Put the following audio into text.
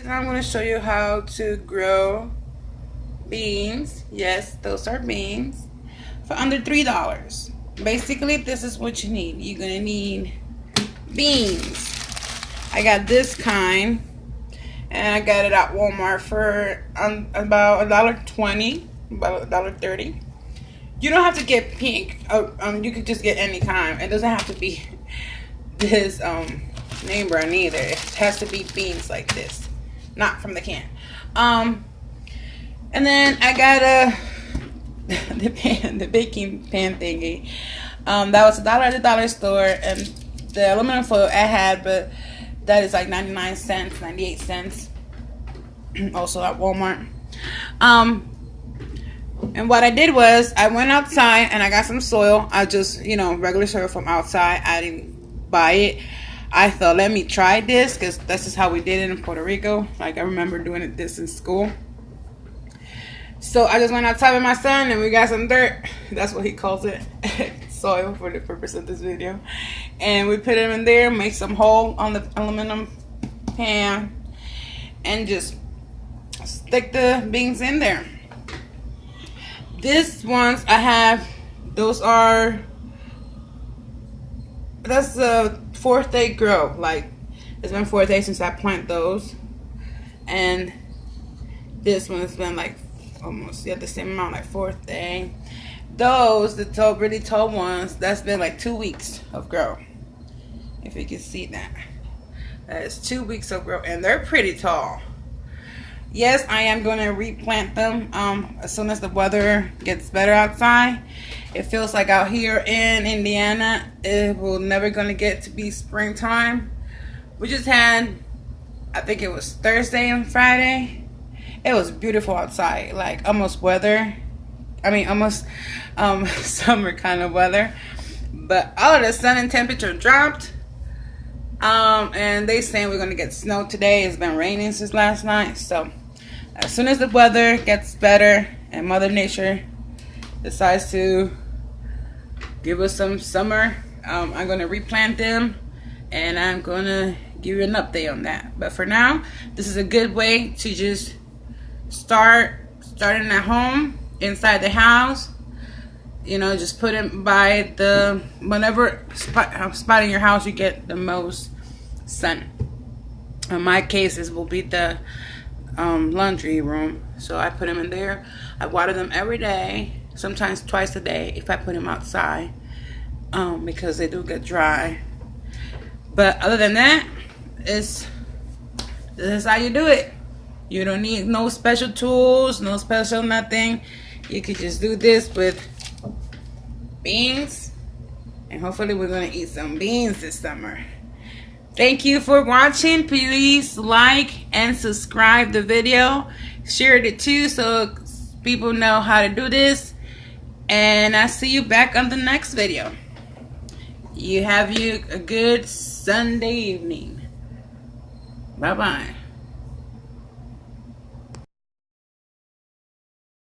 I'm going to show you how to grow beans. Yes, those are beans for under $3. Basically, this is what you need. You're going to need beans. I got this kind, and I got it at Walmart for about $1.20, about $1.30. You don't have to get pink. You could just get any kind. It doesn't have to be this name brand either. It has to be beans like this, not from the can. And then I got the baking pan thingy. That was $1 at the dollar store, and the aluminum foil I had, but that is like 99 cents, 98 cents. Also at Walmart. And what I did was I went outside and I got some soil. I just, regular soil from outside. I didn't buy it. I thought, let me try this, because this is how we did it in Puerto Rico. Like, I remember doing this in school. So I just went outside with my son and we got some dirt. That's what he calls it. Soil for the purpose of this video. And we put it in there, make some hole on the aluminum pan, and just stick the beans in there. This ones I have, that's the 4th day grow. Like, it's been 4 days since I plant those. And this one's been like almost the same amount, like 4th day. Those, the really tall ones, that's been like 2 weeks of grow. If you can see that. That is 2 weeks of grow, and they're pretty tall. Yes, I am going to replant them as soon as the weather gets better outside. It feels like out here in Indiana, it will never going to get to be springtime. We just had, I think it was Thursday and Friday. It was beautiful outside, like almost summer kind of weather. But all of the sun and temperature dropped. And they saying we're going to get snow today. It's been raining since last night, so as soon as the weather gets better and Mother Nature decides to give us some summer, I'm going to replant them, and I'm going to give you an update on that. But for now, this is a good way to just starting at home, inside the house. Just put it by whenever spot in your house you get the most sun. In my case, this will be the laundry room, so I put them in there. I water them every day, sometimes twice a day if I put them outside, because they do get dry. But other than that, this is how you do it. You don't need no special tools, no special nothing. You could just do this with beans, and hopefully we're gonna eat some beans this summer. Thank you for watching. Please like and subscribe the video. Share it too so people know how to do this. And I'll see you back on the next video. You have a good Sunday evening. Bye-bye.